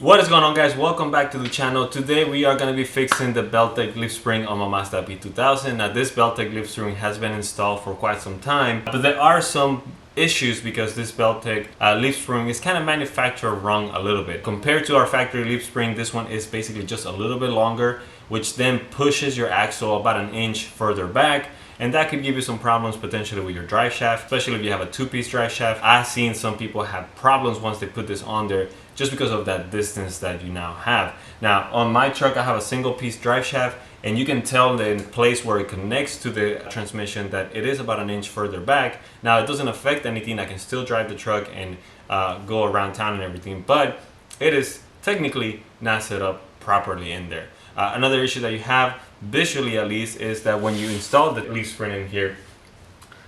What is going on, guys? Welcome back to the channel. Today we are going to be fixing the Belltech leaf spring on my Mazda B2000. Now this Belltech leaf spring has been installed for quite some time, but there are some issues because this Belltech leaf spring is kind of manufactured wrong a little bit. Compared to our factory leaf spring, this one is basically just a little bit longer, which then pushes your axle about an inch further back. And that could give you some problems potentially with your drive shaft, especially if you have a two-piece drive shaft. I've seen some people have problems once they put this on there just because of that distance that you now have. Now, on my truck, I have a single-piece drive shaft, and you can tell the place where it connects to the transmission that it is about an inch further back. Now, it doesn't affect anything. I can still drive the truck and go around town and everything, but it is technically not set up properly in there. Another issue that you have, visually at least, is that when you install the leaf spring in here,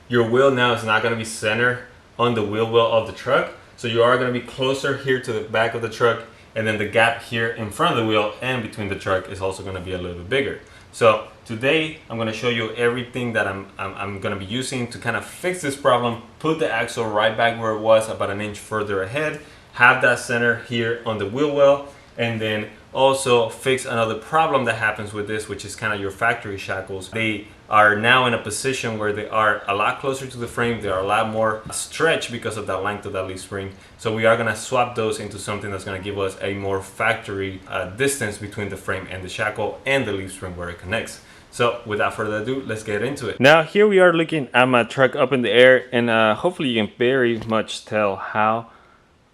your wheel now is not going to be centered on the wheel well of the truck. So you are going to be closer here to the back of the truck, and then the gap here in front of the wheel and between the truck is also going to be a little bit bigger. So today I'm going to show you everything that I'm going to be using to kind of fix this problem, put the axle right back where it was, about an inch further ahead, have that center here on the wheel well, and then also fix another problem that happens with this, which is kind of your factory shackles. They are now in a position where they are a lot closer to the frame. They are a lot more stretched because of the length of that leaf spring. So we are going to swap those into something that's going to give us a more factory distance between the frame and the shackle and the leaf spring where it connects. So without further ado, let's get into it. Now here we are looking at my truck up in the air, and hopefully you can very much tell how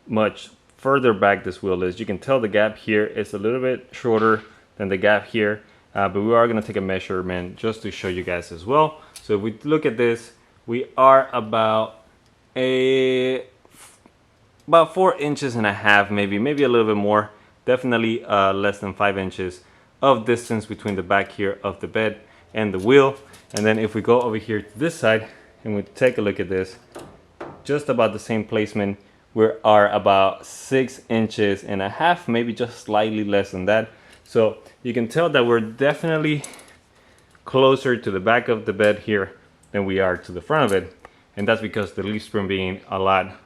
much further back this wheel is. You can tell the gap here is a little bit shorter than the gap here, but we are going to take a measurement just to show you guys as well. So if we look at this, we are about 4.5 inches, maybe a little bit more, definitely less than 5 inches of distance between the back here of the bed and the wheel. And then if we go over here to this side and we take a look at this, just about the same placement. We are about 6.5 inches, maybe just slightly less than that. So you can tell that we're definitely closer to the back of the bed here than we are to the front of it. And that's because the leaf spring, being a lot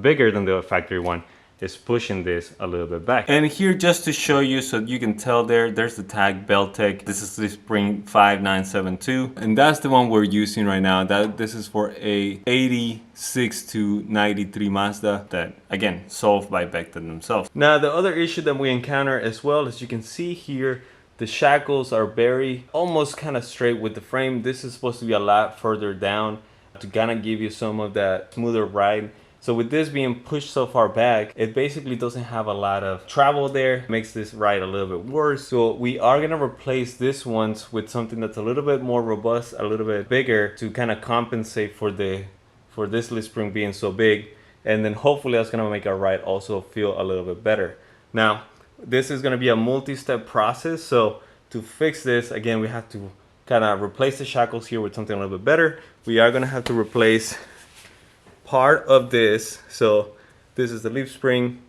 bigger than the factory one, is pushing this a little bit back. And here, just to show you, so you can tell there's the tag Belltech. This is the spring 5972, and that's the one we're using right now. This is for a 86 to 93 Mazda that, again, solved by Belltech themselves. Now, the other issue that we encounter as well, as you can see here, the shackles are very almost kind of straight with the frame. This is supposed to be a lot further down to kind of give you some of that smoother ride. So with this being pushed so far back, it basically doesn't have a lot of travel there. It makes this ride a little bit worse. So we are going to replace this ones with something that's a little bit more robust, a little bit bigger, to kind of compensate for this leaf spring being so big. And then hopefully that's going to make our ride also feel a little bit better. Now, this is going to be a multi-step process. So to fix this, again, we have to kind of replace the shackles here with something a little bit better. We are going to have to replace part of this. So this is the leaf spring.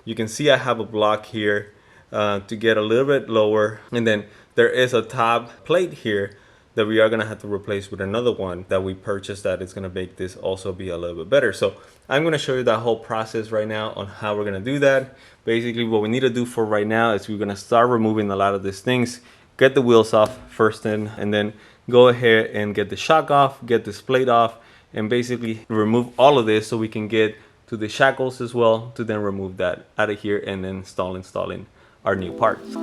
You can see I have a block here to get a little bit lower, and then there is a top plate here that we are going to have to replace with another one that we purchased that is going to make this also be a little bit better. So I'm going to show you that whole process right now on how we're going to do that. Basically what we need to do for right now is we're going to start removing a lot of these things, get the wheels off first and then go ahead and get the shock off, get this plate off, and basically remove all of this so we can get to the shackles as well, to then remove that out of here and then installing our new parts.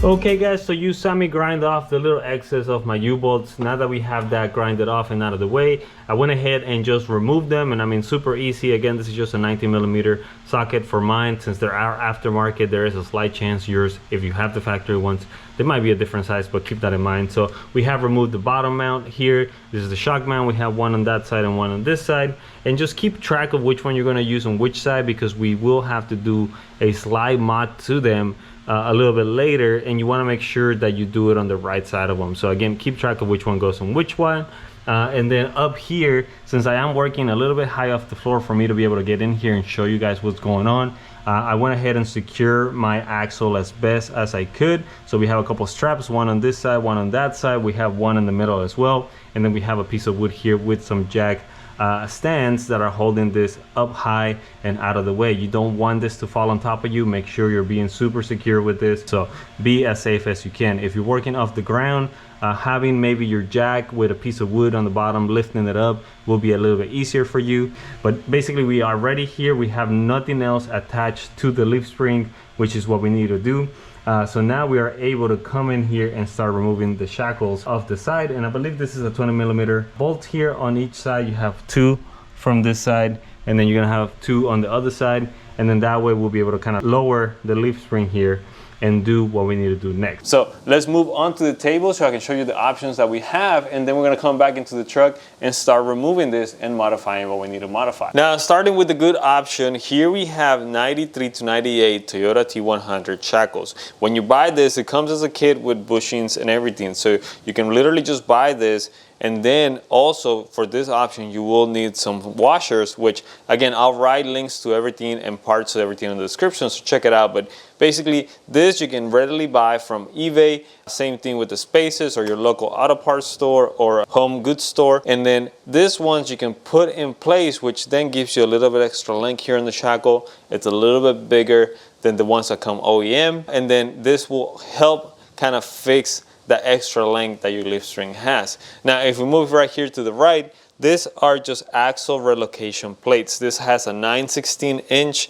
Okay guys, so you saw me grind off the little excess of my U-bolts. Now that we have that grinded off and out of the way, I went ahead and just removed them, and I mean super easy. Again, this is just a 19mm socket for mine. Since there are aftermarket, there is a slight chance yours, if you have the factory ones, they might be a different size, but keep that in mind. So we have removed the bottom mount here. This is the shock mount. We have one on that side and one on this side, and just keep track of which one you're going to use on which side, because we will have to do a slide mod to them a little bit later, and you want to make sure that you do it on the right side of them. So again, keep track of which one goes on which one. And then up here, since I am working a little bit high off the floor for me to be able to get in here and show you guys what's going on, I went ahead and secure my axle as best as I could. So we have a couple straps, one on this side, one on that side. We have one in the middle as well, and then we have a piece of wood here with some jack stands that are holding this up high and out of the way. You don't want this to fall on top of you. Make sure you're being super secure with this, so be as safe as you can. If you're working off the ground, having maybe your jack with a piece of wood on the bottom, lifting it up, will be a little bit easier for you. But basically we are ready here. We have nothing else attached to the leaf spring, which is what we need to do. So now we are able to come in here and start removing the shackles off the side, and I believe this is a 20mm bolt here on each side. You have two from this side, and then you're gonna have two on the other side, and then that way we'll be able to kind of lower the leaf spring here and do what we need to do next. So let's move on to the table so I can show you the options that we have, and then we're gonna come back into the truck and start removing this and modifying what we need to modify. Now, starting with the good option, here we have 93 to 98 Toyota T100 shackles. When you buy this, it comes as a kit with bushings and everything, so you can literally just buy this. And then also for this option, you will need some washers, which again, I'll write links to everything and parts of everything in the description, so check it out. But basically this you can readily buy from eBay. Same thing with the spaces or your local auto parts store or home goods store. And then this ones you can put in place, which then gives you a little bit extra length here in the shackle. It's a little bit bigger than the ones that come OEM. And then this will help kind of fix the extra length that your leaf spring has. Now, if we move right here to the right, these are just axle relocation plates. This has a 9/16 inch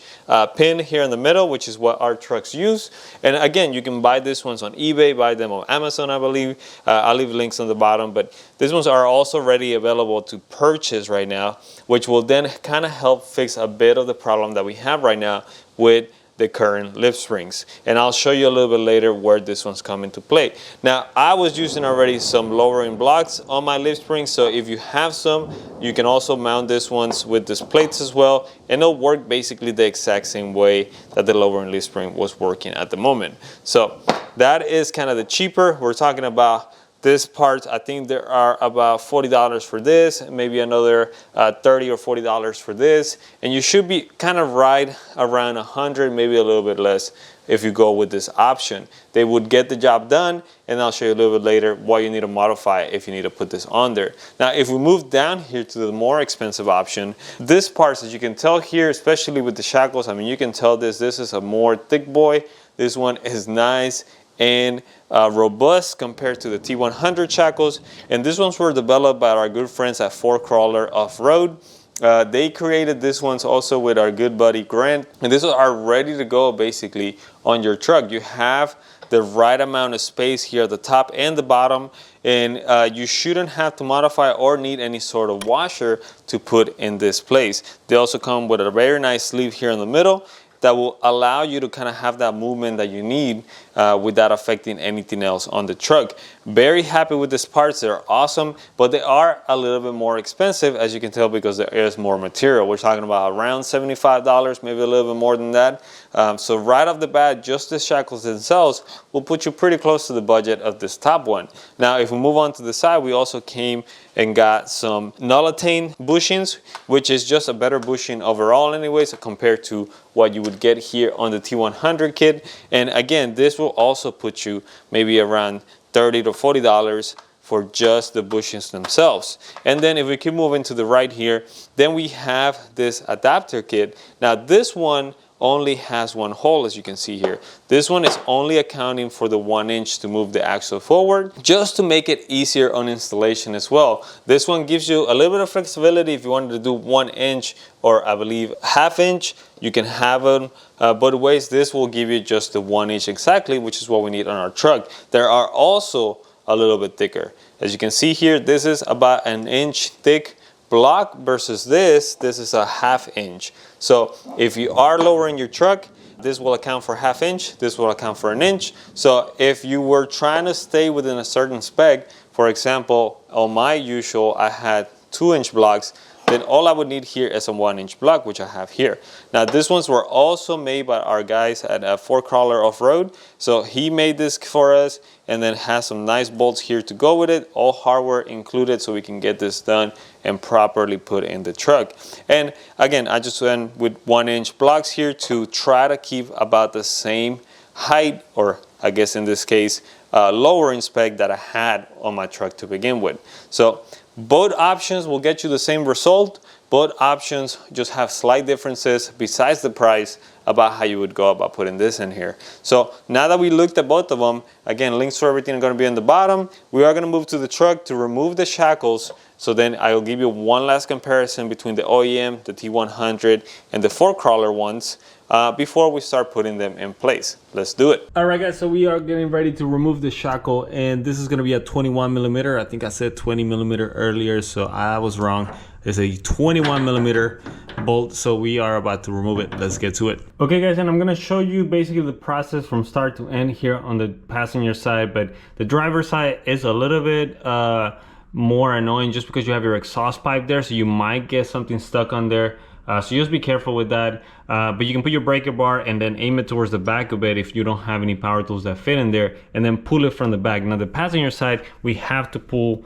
pin here in the middle, which is what our trucks use. And again, you can buy these ones on eBay, buy them on Amazon, I believe. I'll leave links on the bottom, but these ones are also ready available to purchase right now, which will then kind of help fix a bit of the problem that we have right now with the current leaf springs. And I'll show you a little bit later where this one's come into play. Now, I was using already some lowering blocks on my leaf springs, so if you have some, you can also mount these ones with these plates as well, and it'll work basically the exact same way that the lowering leaf spring was working at the moment. So that is kind of the cheaper. We're talking about this part, I think there are about $40 for this, maybe another $30 or $40 for this, and you should be kind of right around 100, maybe a little bit less if you go with this option. They would get the job done, and I'll show you a little bit later what you need to modify if you need to put this on there. Now, if we move down here to the more expensive option, this part, as you can tell here, especially with the shackles, I mean, you can tell this is a more thick boy. This one is nice and robust compared to the T100 shackles, and these ones were developed by our good friends at Ford Crawler Off-Road. They created these ones also with our good buddy Grant, and these are ready to go basically on your truck. You have the right amount of space here at the top and the bottom, and you shouldn't have to modify or need any sort of washer to put in this place. They also come with a very nice sleeve here in the middle that will allow you to kind of have that movement that you need without affecting anything else on the truck. Very happy with these parts. They're awesome, but they are a little bit more expensive, as you can tell, because there is more material. We're talking about around $75, maybe a little bit more than that. So right off the bat, just the shackles themselves will put you pretty close to the budget of this top one. Now, if we move on to the side, we also came and got some Null-Attain bushings, which is just a better bushing overall anyways compared to what you would get here on the T100 kit. And again, this will also put you maybe around $30 to $40 for just the bushings themselves. And then if we keep moving to the right here, then we have this adapter kit. Now this one only has one hole, as you can see here. This one is only accounting for the 1 inch to move the axle forward, just to make it easier on installation as well. This one gives you a little bit of flexibility if you wanted to do 1 inch, or I believe ½ inch. You can have them both ways. This will give you just the 1 inch exactly, which is what we need on our truck. There are also a little bit thicker. As you can see here, this is about 1 inch thick block versus this is a ½ inch. So if you are lowering your truck, this will account for ½ inch, this will account for 1 inch. So if you were trying to stay within a certain spec, for example, on my usual, I had 2 inch blocks, then all I would need here is a 1 inch block, which I have here. Now, these ones were also made by our guys at Fort Crawler Off-Road. So he made this for us, and then has some nice bolts here to go with it, all hardware included, so we can get this done and properly put in the truck. And again, I just went with 1 inch blocks here to try to keep about the same height, or I guess in this case, lowering spec that I had on my truck to begin with. So both options will get you the same result. Both options just have slight differences besides the price about how you would go about putting this in here. So now that we looked at both of them, again, links to everything are going to be in the bottom. We are going to move to the truck to remove the shackles. So then I'll give you one last comparison between the OEM, the T100, and the Fort Crawler ones before we start putting them in place. Let's do it. All right, guys, so we are getting ready to remove the shackle, and this is going to be a 21 millimeter. I think I said 20 millimeter earlier, so I was wrong. It's a 21 millimeter bolt, so we are about to remove it. Let's get to it. Okay, guys, and I'm going to show you basically the process from start to end here on the passenger side, but the driver's side is a little bit more annoying just because you have your exhaust pipe there, so you might get something stuck on there. So just be careful with that. But you can put your breaker bar and then aim it towards the back of it if you don't have any power tools that fit in there, and then pull it from the back. Now the passenger side, we have to pull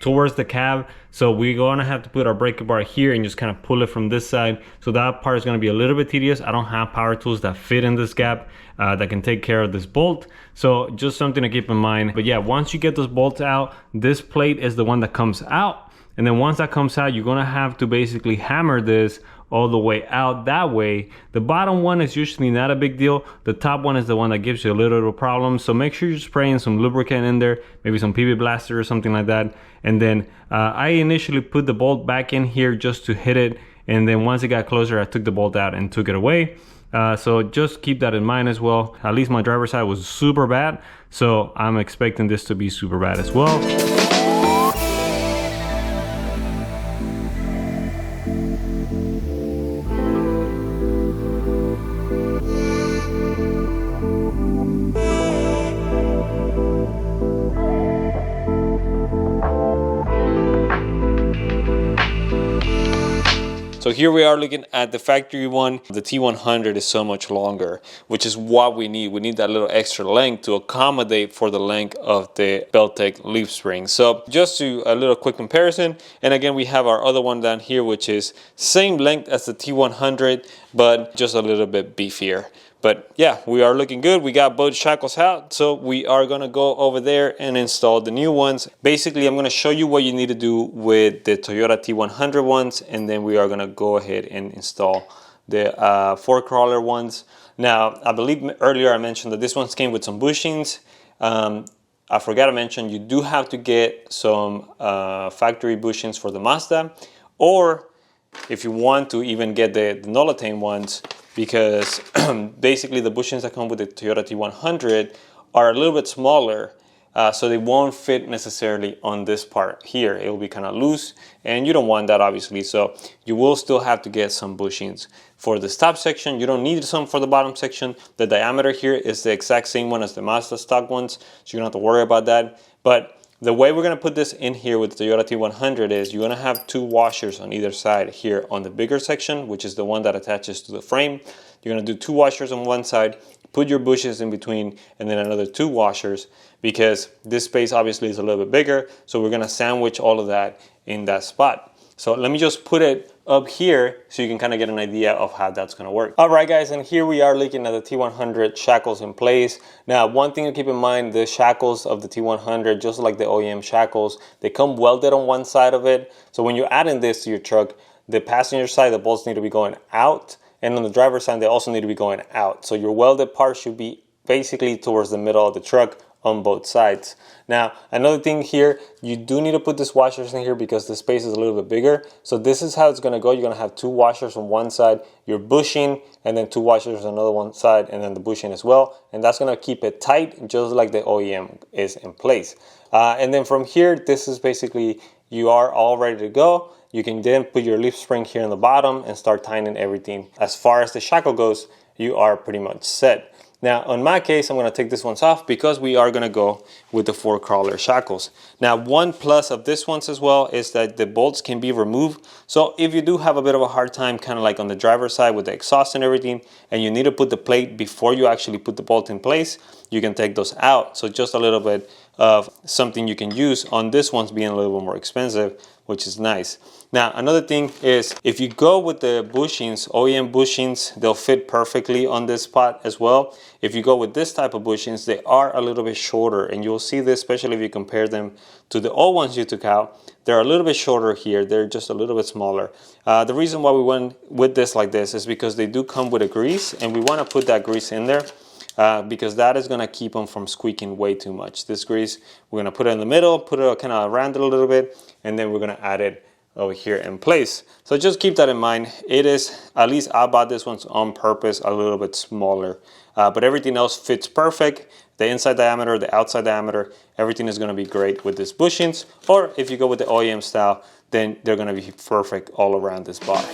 towards the cab. So we're gonna have to put our breaker bar here and just kind of pull it from this side. So that part is gonna be a little bit tedious. I don't have power tools that fit in this gap that can take care of this bolt. So just something to keep in mind. But yeah, once you get those bolts out, this plate is the one that comes out. And then once that comes out, you're gonna have to basically hammer this all the way out that way. The bottom one is usually not a big deal. The top one is the one that gives you a little problem. So make sure you're spraying some lubricant in there, maybe some PB Blaster or something like that. And then I initially put the bolt back in here just to hit it. And then once it got closer, I took the bolt out and took it away. So just keep that in mind as well. At least my driver's side was super bad. So I'm expecting this to be super bad as well. So here we are looking at the factory one. The T100 is so much longer, which is what we need. We need that little extra length to accommodate for the length of the Belltech leaf spring. So just to a little quick comparison. And again, we have our other one down here, which is same length as the T100, but just a little bit beefier. But yeah, we are looking good. We got both shackles out, so we are gonna go over there and install the new ones. Basically, I'm gonna show you what you need to do with the Toyota T100 ones, and then we are gonna go ahead and install the Fort Crawler ones. Now, I believe earlier I mentioned that this ones came with some bushings. I forgot to mention, you do have to get some factory bushings for the Mazda, or if you want to even get the Nolotane ones, because basically the bushings that come with the Toyota T100 are a little bit smaller, so they won't fit necessarily on this part here. It will be kind of loose, and you don't want that obviously, so you will still have to get some bushings for this top section. You don't need some for the bottom section. The diameter here is the exact same one as the Mazda stock ones, so you don't have to worry about that. But the way we're going to put this in here with the Toyota T100 is you're going to have 2 washers on either side here on the bigger section, which is the one that attaches to the frame. You're going to do 2 washers on one side, put your bushes in between, and then another 2 washers, because this space obviously is a little bit bigger. So we're going to sandwich all of that in that spot. So let me just put it up here so you can kind of get an idea of how that's going to work. All right, guys, and here we are looking at the T100 shackles in place. Now, one thing to keep in mind, the shackles of the T100, just like the OEM shackles, they come welded on one side of it. So when you're adding this to your truck, the passenger side, the bolts need to be going out, and on the driver's side, they also need to be going out. So your welded part should be basically towards the middle of the truck on both sides. Now, another thing here, you do need to put these washers in here because the space is a little bit bigger. So this is how it's gonna go. You're gonna have 2 washers on one side, your bushing, and then 2 washers on another one side, and then the bushing as well. And that's gonna keep it tight, just like the OEM is in place. And then from here, this is basically, you are all ready to go. You can then put your leaf spring here in the bottom and start tightening everything. As far as the shackle goes, you are pretty much set. Now, in my case, I'm gonna take this ones off because we are gonna go with the 4 crawler shackles. Now, one plus of this ones as well is that the bolts can be removed. So if you do have a bit of a hard time, kind of like on the driver's side with the exhaust and everything, and you need to put the plate before you actually put the bolt in place, you can take those out. So just a little bit of something you can use on this one's being a little bit more expensive, which is nice. Now, another thing is if you go with the bushings, OEM bushings, they'll fit perfectly on this spot as well. If you go with this type of bushings, they are a little bit shorter, and you'll see this, especially if you compare them to the old ones you took out. They're a little bit shorter here. They're just a little bit smaller. The reason why we went with this like this is because they do come with a grease, and we want to put that grease in there. Because that is going to keep them from squeaking way too much. This grease, we're going to put it in the middle, put it kind of around it a little bit, and then we're going to add it over here in place. So just keep that in mind. It is, at least I bought this one on purpose, a little bit smaller. But everything else fits perfect. The inside diameter, the outside diameter, everything is going to be great with these bushings. Or if you go with the OEM style, then they're going to be perfect all around this bar.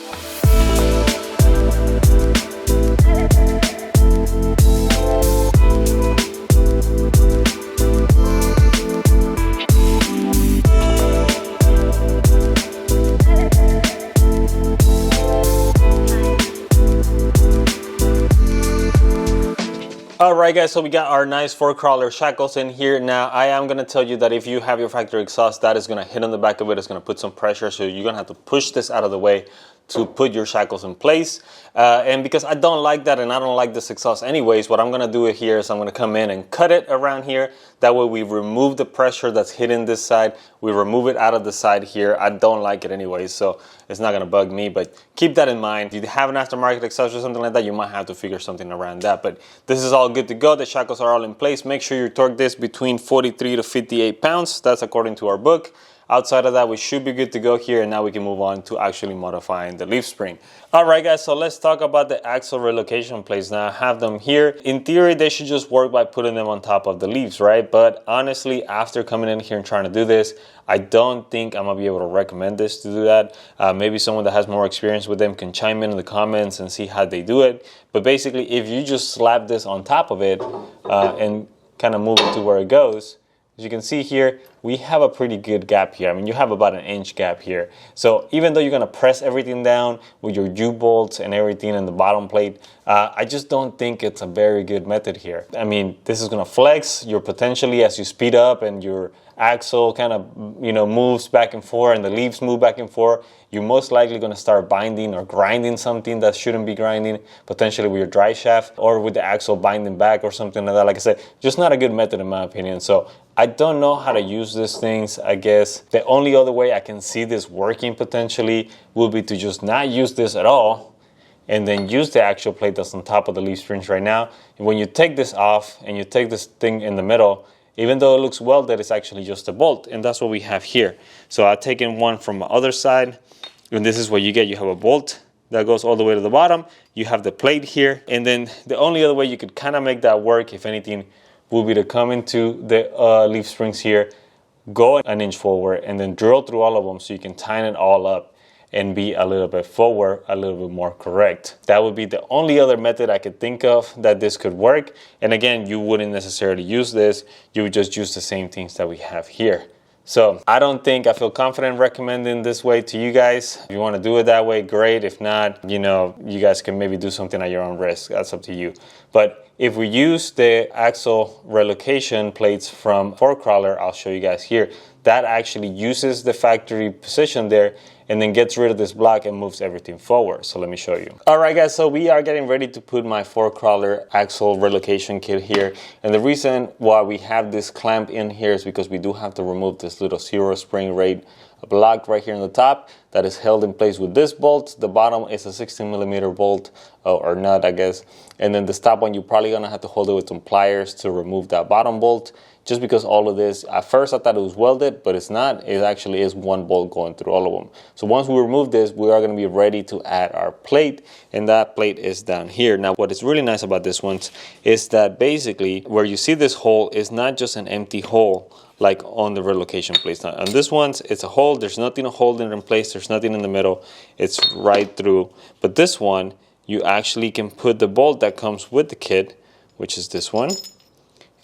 Alright guys, so we got our nice 4 crawler shackles in here. Now I am going to tell you that if you have your factory exhaust, that is going to hit on the back of it. It's going to put some pressure, so you're going to have to push this out of the way to put your shackles in place. And because I don't like that and I don't like this exhaust anyways, what I'm going to do here is I'm going to come in and cut it around here. That way we remove the pressure that's hitting this side. We remove it out of the side here. I don't like it anyways, so it's not going to bug me, but keep that in mind. If you have an aftermarket exhaust or something like that, you might have to figure something around that. But this is all good to go. The shackles are all in place. Make sure you torque this between 43 to 58 pounds. That's according to our book. Outside of that, we should be good to go here, and now we can move on to actually modifying the leaf spring. All right, guys, so let's talk about the axle relocation plates. Now, I have them here. In theory, they should just work by putting them on top of the leaves, right? But honestly, after coming in here and trying to do this, I don't think I'm gonna be able to recommend this to do that. Maybe someone that has more experience with them can chime in the comments and see how they do it. But basically, if you just slap this on top of it and kind of move it to where it goes, as you can see here, we have a pretty good gap here. I mean, you have about an inch gap here. So even though you're gonna press everything down with your U-bolts and everything in the bottom plate, I just don't think it's a very good method here. I mean, this is gonna flex. You're potentially, as you speed up and your axle kind of, you know, moves back and forth and the leaves move back and forth, you're most likely going to start binding or grinding something that shouldn't be grinding, potentially with your drive shaft or with the axle binding back or something like that. Like I said, just not a good method in my opinion. So I don't know how to use these things. I guess the only other way I can see this working potentially will be to just not use this at all and then use the actual plate that's on top of the leaf springs right now. And when you take this off and you take this thing in the middle, even though it looks welded, it's actually just a bolt, and that's what we have here. So I've taken one from the other side, and this is what you get. You have a bolt that goes all the way to the bottom. You have the plate here, and then the only other way you could kind of make that work, if anything, would be to come into the leaf springs here, go an inch forward, and then drill through all of them so you can tighten it all up and be a little bit forward, a little bit more correct. That would be the only other method I could think of that this could work. And again, you wouldn't necessarily use this. You would just use the same things that we have here. So I don't think I feel confident recommending this way to you guys. If you want to do it that way, great. If not, you know, you guys can maybe do something at your own risk. That's up to you. But if we use the axle relocation plates from 4 crawler, I'll show you guys here. That actually uses the factory position there and then gets rid of this block and moves everything forward. So let me show you. All right, guys, so we are getting ready to put my 4 crawler axle relocation kit here. And the reason why we have this clamp in here is because we do have to remove this little zero spring rate a block right here on the top that is held in place with this bolt. The bottom is a 16mm bolt or nut, I guess. And then this top one, you're probably gonna have to hold it with some pliers to remove that bottom bolt. Just because all of this, at first I thought it was welded, but it's not. It actually is one bolt going through all of them. So once we remove this, we are gonna be ready to add our plate, and that plate is down here. Now, what is really nice about this one is that basically where you see this hole is not just an empty hole like on the relocation plates. Now, on this one, it's a hole. There's nothing holding it in place. There's nothing in the middle. It's right through. But this one, you actually can put the bolt that comes with the kit, which is this one,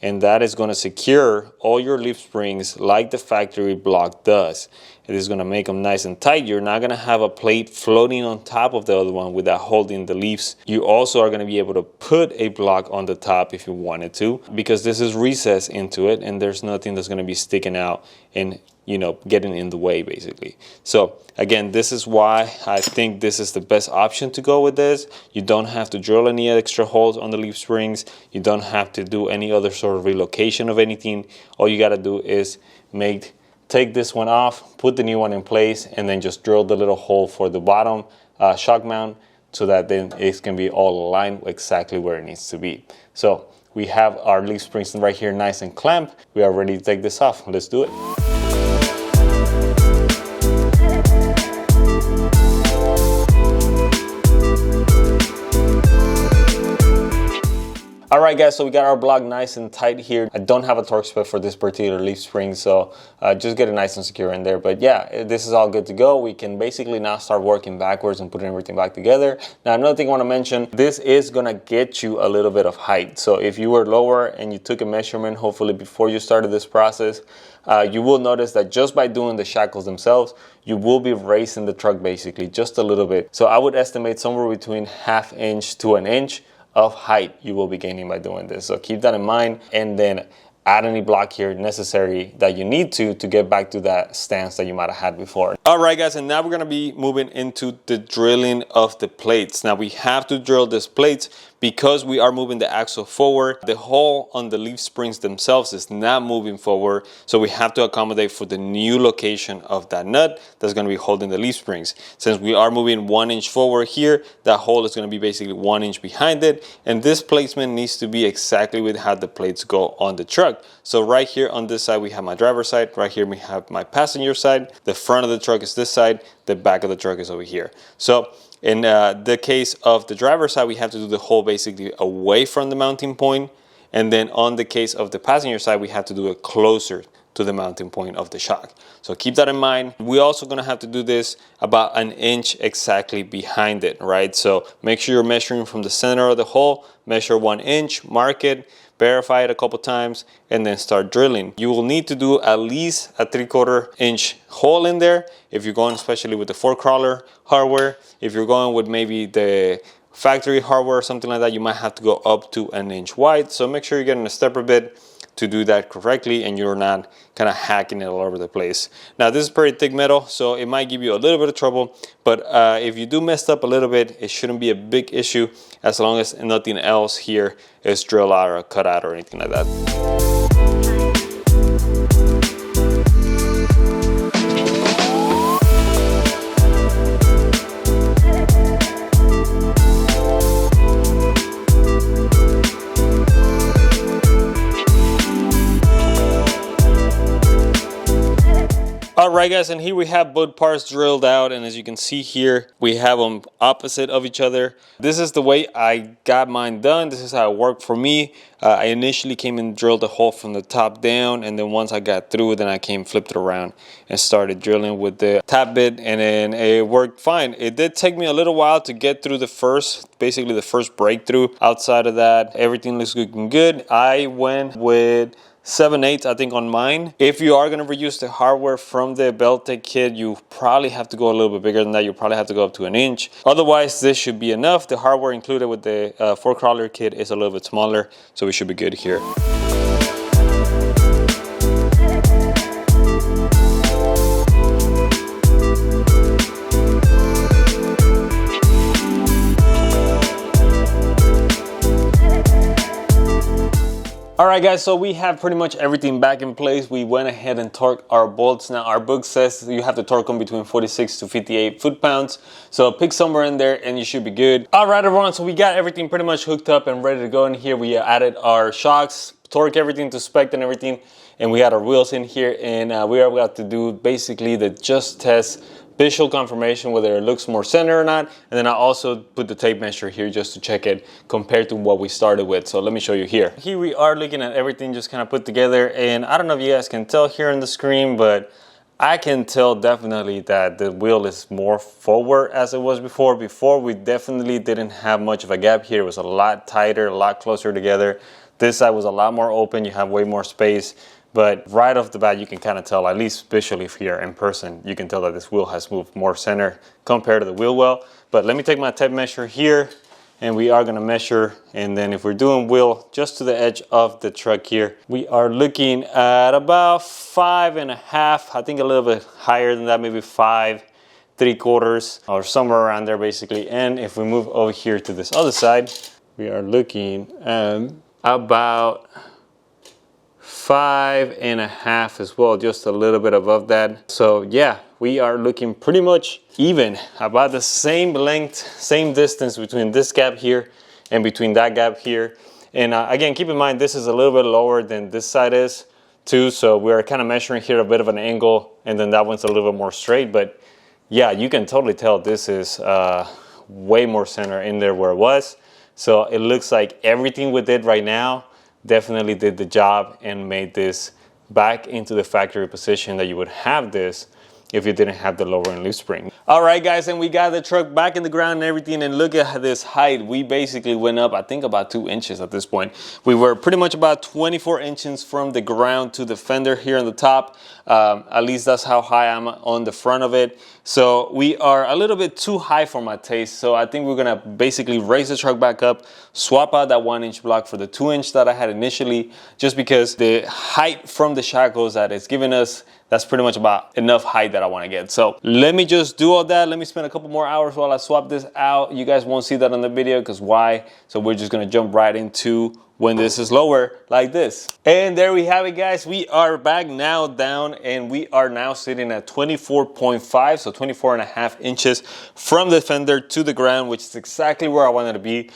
and that is going to secure all your leaf springs like the factory block does. It is going to make them nice and tight. You're not going to have a plate floating on top of the other one without holding the leaves. You also are going to be able to put a block on the top if you wanted to, because this is recessed into it and there's nothing that's going to be sticking out and, you know, getting in the way basically. So again, this is why I think this is the best option to go with this. You don't have to drill any extra holes on the leaf springs. You don't have to do any other sort of relocation of anything. All you got to do is take this one off, put the new one in place, and then just drill the little hole for the bottom shock mount so that then it's going to be all aligned exactly where it needs to be. So we have our leaf springs right here nice and clamped. We are ready to take this off. Let's do it. Alright guys, so we got our block nice and tight here. I don't have a torque spec for this particular leaf spring, so just get it nice and secure in there. But yeah, this is all good to go. We can basically now start working backwards and putting everything back together. Now, another thing I want to mention, this is going to get you a little bit of height. So if you were lower and you took a measurement, hopefully before you started this process, you will notice that just by doing the shackles themselves, you will be raising the truck basically just a little bit. So I would estimate somewhere between ½ inch to an inch of height you will be gaining by doing this. So keep that in mind, and then add any block here necessary that you need to get back to that stance that you might have had before. All right guys, and now we're gonna be moving into the drilling of the plates. Now we have to drill these plates because we are moving the axle forward. The hole on the leaf springs themselves is not moving forward, so we have to accommodate for the new location of that nut that's going to be holding the leaf springs. Since we are moving 1 inch forward here, that hole is going to be basically 1 inch behind it, and this placement needs to be exactly with how the plates go on the truck. So right here on this side we have my driver's side, right here we have my passenger side, the front of the truck is this side, the back of the truck is over here. So in the case of the driver's side, we have to do the hole basically away from the mounting point. And then on the case of the passenger side, we have to do it closer to the mounting point of the shock. So keep that in mind. We're also gonna have to do this about 1 inch exactly behind it, right? So make sure you're measuring from the center of the hole, measure 1 inch, mark it, verify it a couple times, and then start drilling. You will need to do at least a 3/4 inch hole in there if you're going especially with the 4-crawler hardware. If you're going with maybe the factory hardware or something like that, you might have to go up to 1 inch wide. So make sure you're getting a stepper bit to do that correctly and you're not kind of hacking it all over the place. Now this is pretty thick metal, so it might give you a little bit of trouble, but if you do mess up a little bit, it shouldn't be a big issue as long as nothing else here is drilled out or cut out or anything like that. Alright guys, and here we have both parts drilled out, and as you can see here, we have them opposite of each other. This is the way I got mine done. This is how it worked for me. I initially came and drilled a hole from the top down, and then once I got through, then I flipped it around and started drilling with the tap bit, and then it worked fine. It did take me a little while to get through basically the first breakthrough. Outside of that, everything looks looking good. I went with 7/8 I think on mine. If you are going to reuse the hardware from the Belltech kit, you probably have to go a little bit bigger than that. You probably have to go up to 1 inch. Otherwise, this should be enough. The hardware included with the 4-crawler kit is a little bit smaller, so we should be good here. All right, guys, so we have pretty much everything back in place. We went ahead and torqued our bolts. Now, our book says you have to torque them between 46 to 58 foot-pounds. So pick somewhere in there and you should be good. All right, everyone, so we got everything pretty much hooked up and ready to go in here. We added our shocks, torque everything to spec and everything, and we had our wheels in here, and we are about to do basically the just test visual confirmation whether it looks more center or not. And then I also put the tape measure here just to check it compared to what we started with. So let me show you here. Here we are looking at everything just kind of put together, and I don't know if you guys can tell here on the screen, but I can tell definitely that the wheel is more forward as it was before. Before, we definitely didn't have much of a gap here. It was a lot tighter, a lot closer together. This side was a lot more open. You have way more space. But right off the bat, you can kind of tell, at least visually here in person, you can tell that this wheel has moved more center compared to the wheel well. But let me take my tape measure here, and we are gonna measure. And then if we're doing wheel just to the edge of the truck here, we are looking at about 5.5, I think a little bit higher than that, maybe 5.75 or somewhere around there basically. And if we move over here to this other side, we are looking at about 5.5 as well, just a little bit above that. So yeah, we are looking pretty much even, about the same length, same distance between this gap here and between that gap here. And again, keep in mind, this is a little bit lower than this side is too. So we're kind of measuring here a bit of an angle, and then that one's a little bit more straight. But yeah, you can totally tell this is way more center in there where it was. So it looks like everything we did right now definitely did the job and made this back into the factory position that you would have this if you didn't have the lowering leaf spring. All right, guys, and we got the truck back in the ground and everything, and look at this height. We basically went up, I think, about 2 inches at this point. We were pretty much about 24 inches from the ground to the fender here on the top. At least that's how high I'm on the front of it. So we are a little bit too high for my taste. So I think we're gonna basically raise the truck back up, swap out that 1-inch block for the 2-inch that I had initially, just because the height from the shackles that it's giving us, that's pretty much about enough height that I want to get. So let me just do all that. Let me spend a couple more hours while I swap this out. You guys won't see that on the video, because why? So we're just gonna jump right into when this is lower like this. And there we have it, guys. We are back now down, and we are now sitting at 24.5, so 24.5 inches from the fender to the ground, which is exactly where I wanted to be.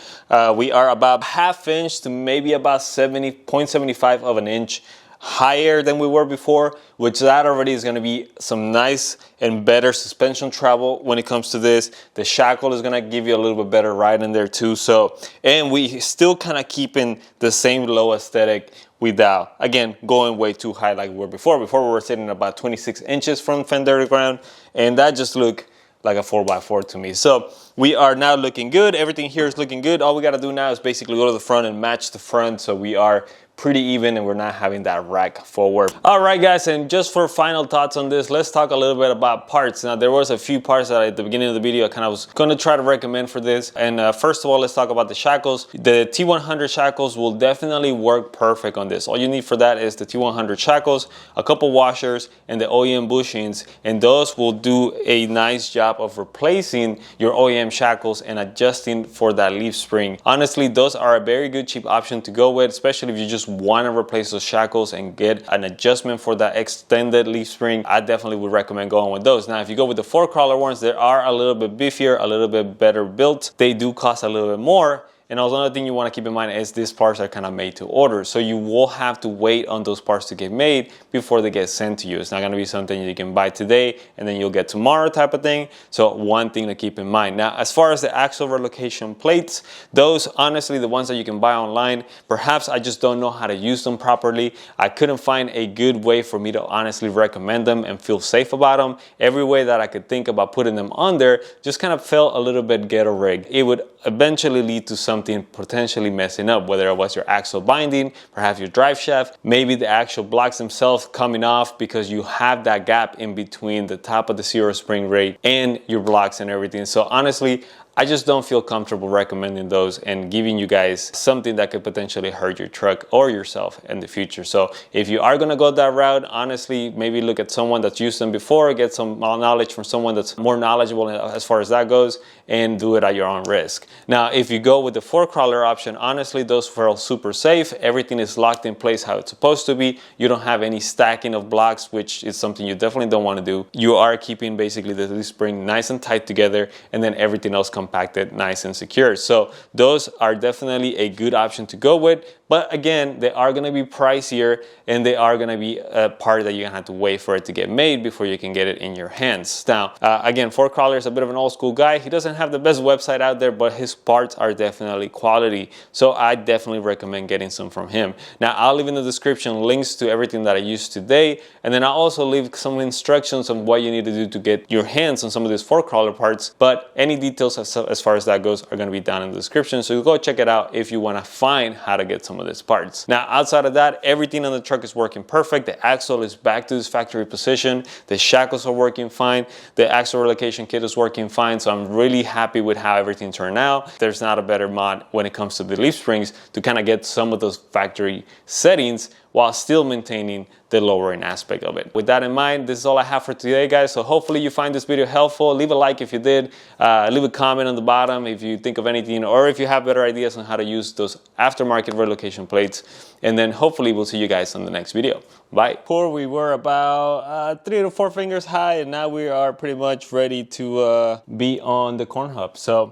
We are about 1/2 inch to maybe about 0.75 of an inch higher than we were before, which that already is going to be some nice and better suspension travel when it comes to this. The shackle is going to give you a little bit better ride in there too. So, and we still kind of keeping the same low aesthetic without, again, going way too high like we were before. Before we were sitting at about 26 inches from fender to ground, and that just looked like a 4x4 to me. So we are now looking good. Everything here is looking good. All we got to do now is basically go to the front and match the front, so we are pretty even and we're not having that rack forward. All right, guys, and just for final thoughts on this, let's talk a little bit about parts. Now, there was a few parts that at the beginning of the video I kind of was going to try to recommend for this. And first of all, let's talk about the shackles. The T100 shackles will definitely work perfect on this. All you need for that is the T100 shackles, a couple washers, and the OEM bushings, and those will do a nice job of replacing your OEM shackles and adjusting for that leaf spring. Honestly, those are a very good cheap option to go with, especially if you just want to replace those shackles and get an adjustment for that extended leaf spring. I definitely would recommend going with those. Now, if you go with the 4-crawler ones, they are a little bit beefier, a little bit better built. They do cost a little bit more. And also, another thing you want to keep in mind is these parts are kind of made to order. So you will have to wait on those parts to get made before they get sent to you. It's not going to be something you can buy today and then you'll get tomorrow type of thing. So one thing to keep in mind. Now, as far as the axle relocation plates, those, honestly, the ones that you can buy online, perhaps I just don't know how to use them properly. I couldn't find a good way for me to honestly recommend them and feel safe about them. Every way that I could think about putting them on there just kind of felt a little bit ghetto rigged. It would eventually lead to something potentially messing up, whether it was your axle binding, perhaps your drive shaft, maybe the actual blocks themselves coming off because you have that gap in between the top of the zero spring rate and your blocks and everything. So honestly, I just don't feel comfortable recommending those and giving you guys something that could potentially hurt your truck or yourself in the future. So if you are gonna go that route, honestly, maybe look at someone that's used them before, get some knowledge from someone that's more knowledgeable as far as that goes, and do it at your own risk. Now, if you go with the fork crawler option, honestly, those feel super safe. Everything is locked in place how it's supposed to be. You don't have any stacking of blocks, which is something you definitely don't want to do. You are keeping basically the leaf spring nice and tight together, and then everything else compacted nice and secure. So those are definitely a good option to go with. But again, they are going to be pricier, and they are going to be a part that you're going to have to wait for it to get made before you can get it in your hands. Now, again, Fork Crawler is a bit of an old school guy. He doesn't have the best website out there, but his parts are definitely quality. So I definitely recommend getting some from him. Now, I'll leave in the description links to everything that I used today, and then I'll also leave some instructions on what you need to do to get your hands on some of these Fork Crawler parts. But any details as far as that goes are going to be down in the description. So you go check it out if you want to find how to get some of these parts. Now, outside of that, everything on the truck is working perfect. The axle is back to its factory position. The shackles are working fine. The axle relocation kit is working fine. So I'm really happy with how everything turned out. There's not a better mod when it comes to the leaf springs to kind of get some of those factory settings while still maintaining the lowering aspect of it. With that in mind, this is all I have for today, guys. So hopefully you find this video helpful. Leave a like if you did. Leave a comment on the bottom if you think of anything, or if you have better ideas on how to use those aftermarket relocation plates. And then hopefully we'll see you guys on the next video. Bye. Before we were about 3 to 4 fingers high, and now we are pretty much ready to be on the corn hub. So